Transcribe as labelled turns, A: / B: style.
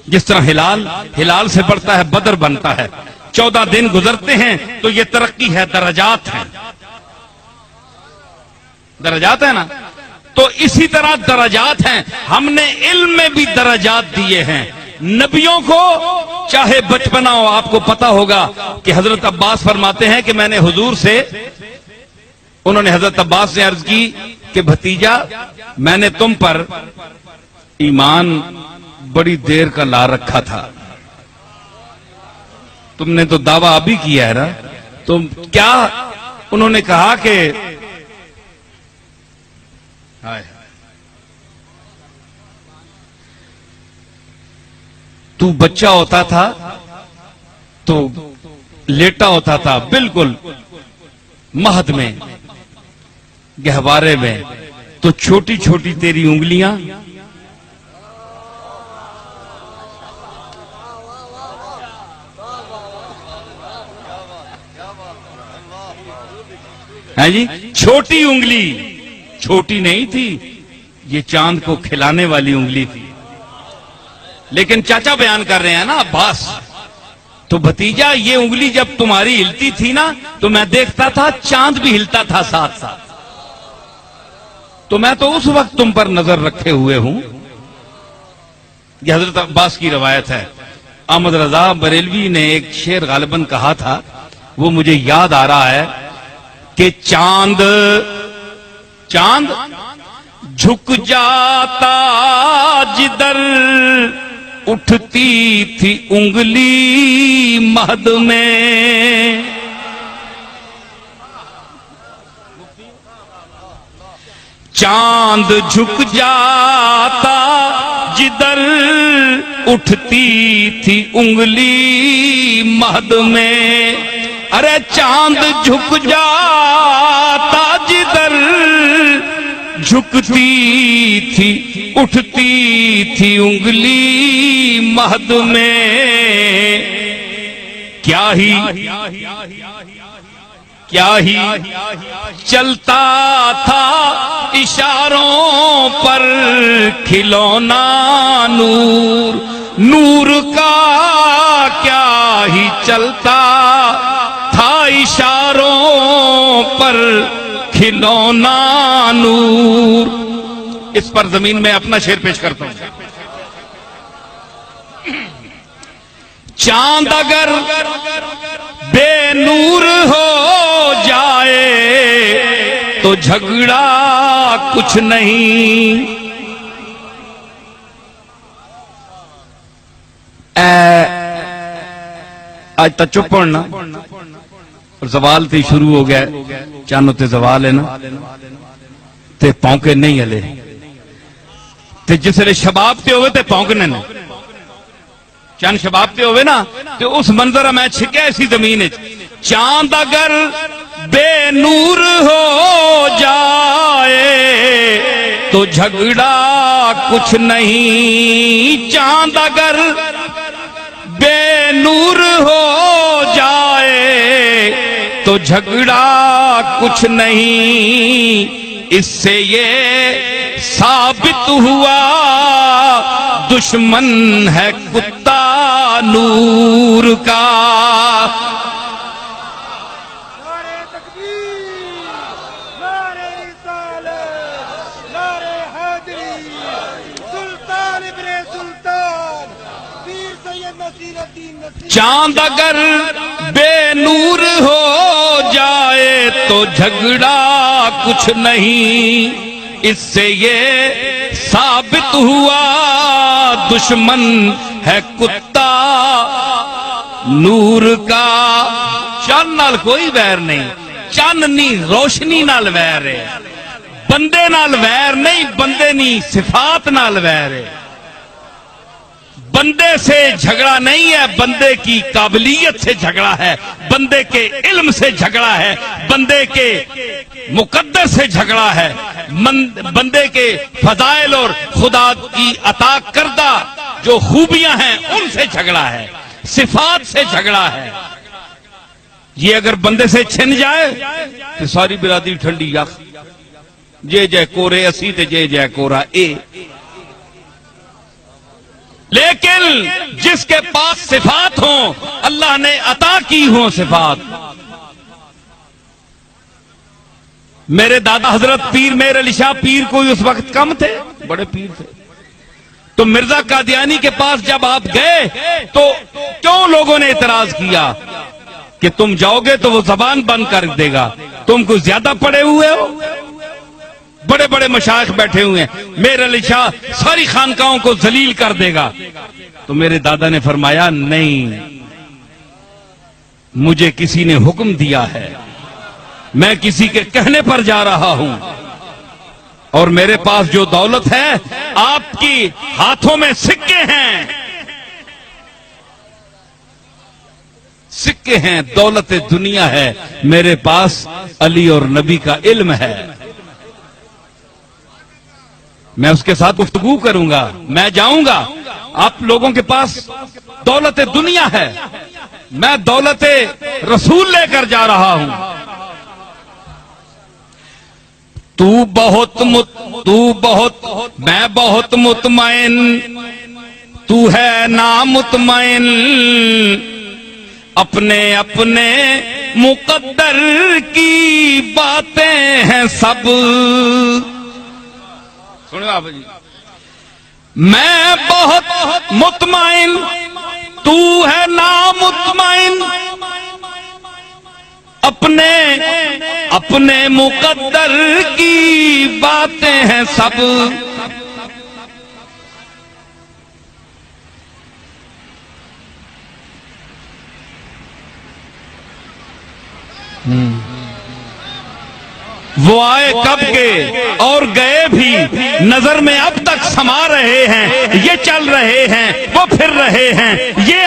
A: جس طرح ہلال سے بڑھتا ہے بدر بنتا ہے، 14 دن گزرتے ہیں تو یہ ترقی ہے، درجات ہیں، درجات ہیں نا، تو اسی طرح درجات ہیں۔ ہم نے علم میں بھی درجات دیے ہیں نبیوں کو، چاہے بچپنا ہو۔ آپ کو پتا ہوگا کہ حضرت عباس فرماتے ہیں کہ میں نے حضور سے، انہوں نے حضرت عباس سے عرض کی کہ بھتیجا میں نے تم پر ایمان بڑی دیر کا لا رکھا تھا، تم نے تو دعویٰ ابھی کیا ہے نا، تم کیا؟ انہوں نے کہا کہ تو بچہ ہوتا تھا تو لیٹا ہوتا تھا بالکل مہد میں، گہوارے میں، تو چھوٹی چھوٹی تیری انگلیاں ہے جی، چھوٹی انگلی، چھوٹی نہیں تھی، یہ چاند کو کھلانے والی انگلی تھی۔ لیکن چاچا بیان کر رہے ہیں نا عباس، تو بھتیجا یہ انگلی جب تمہاری ہلتی تھی نا تو میں دیکھتا تھا چاند بھی ہلتا تھا ساتھ ساتھ، تو میں تو اس وقت تم پر نظر رکھے ہوئے ہوں۔ یہ حضرت عباس کی روایت ہے۔ احمد رضا بریلوی نے ایک شعر غالباً کہا تھا، وہ مجھے یاد آ رہا ہے کہ چاند جھک جاتا جدھر اٹھتی تھی انگلی مہد میں، چاند جھک جاتا جدھر اٹھتی تھی انگلی مہد میں، ارے چاند جھک جاتا جدھر جھکتی تھی اٹھتی تھی انگلی مہد میں، کیا ہی چلتا تھا اشاروں پر کھلونا نور، نور کا کیا ہی چلتا تھا اشاروں پر کھلونا نور۔ اس پر زمین میں اپنا شعر پیش کرتا ہوں۔ چاند اگر بے نور ہو جائے تو جھگڑا کچھ نہیں، آج تا چپ پڑھنا اور زوال تے شروع ہو گیا، چانو تے زوال ہے نا تے پونکے نہیں ہلے، تے جس لئے شباب تے ہوئے تے پونکنے نا، چاند شباب تے ہوئے نا تے اس منظر میں چھکے ایسی زمین ہے۔ چاند اگر بے نور ہو جائے تو جھگڑا کچھ نہیں، چاند اگر بے نور ہو جائے تو جھگڑا کچھ نہیں، اس سے یہ ثابت ہوا دشمن ہے کتا نور کا۔
B: نعرہ تکبیر، نعرہ رسالت، نعرہ حیدری، سلطان ابن سلطان، پیر سید نصیر الدین نصیر۔
A: چاند اگر بے نور ہو جائے تو جھگڑا کچھ نہیں، اس سے یہ ثابت ہوا دشمن ہے کتا نور کا۔ چاند نال کوئی ویر نہیں، چاندنی روشنی نال ویر ہے، بندے نال ویر نہیں، بندے نی صفات نال ویر ہے۔ بندے سے جھگڑا نہیں ہے، بندے کی قابلیت سے جھگڑا ہے، بندے کے علم سے جھگڑا ہے، بندے کے مقدر سے جھگڑا ہے، بندے کے فضائل اور خدا کی عطا کردہ جو خوبیاں ہیں ان سے جھگڑا ہے، صفات سے جھگڑا ہے۔ یہ اگر بندے سے چھن جائے تو ساری برادری ٹھنڈی یخ، جے جے کورے اسی تے جے جے کورا اے۔ لیکن جس کے پاس صفات ہوں، اللہ نے عطا کی ہوں صفات. میرے دادا حضرت پیر میر علی شاہ پیر کوئی اس وقت کم تھے، بڑے پیر تھے. تو مرزا قادیانی کے پاس جب آپ گئے تو کیوں لوگوں نے اعتراض کیا کہ تم جاؤ گے تو وہ زبان بند کر دے گا، تم کو زیادہ پڑے ہوئے ہو. بڑے بڑے مشائخ بیٹھے ہوئے ہیں، میر علی شاہ ساری خانقاہوں کو ذلیل کر دے گا. تو میرے دادا نے فرمایا نہیں، مجھے کسی نے حکم دیا ہے، میں کسی کے کہنے پر جا رہا ہوں، اور میرے پاس جو دولت ہے، آپ کی ہاتھوں میں سکے ہیں، سکے ہیں، دولت دنیا ہے، میرے پاس علی اور نبی کا علم ہے. میں اس کے ساتھ گفتگو کروں گا، میں جاؤں گا. آپ لوگوں کے پاس دولت دنیا ہے، میں دولت رسول لے کر جا رہا ہوں. میں بہت مطمئن، تو ہے نامطمئن، اپنے اپنے مقدر کی باتیں ہیں سب. سنو آپ جی، میں بہت مطمئن، تو ہے نامطمئن، اپنے مقدر کی باتیں ہیں سب. وہ آئے کب کے اور گئے بھی، نظر میں اب تک سما رہے ہیں. یہ چل رہے ہیں، وہ پھر رہے ہیں، یہ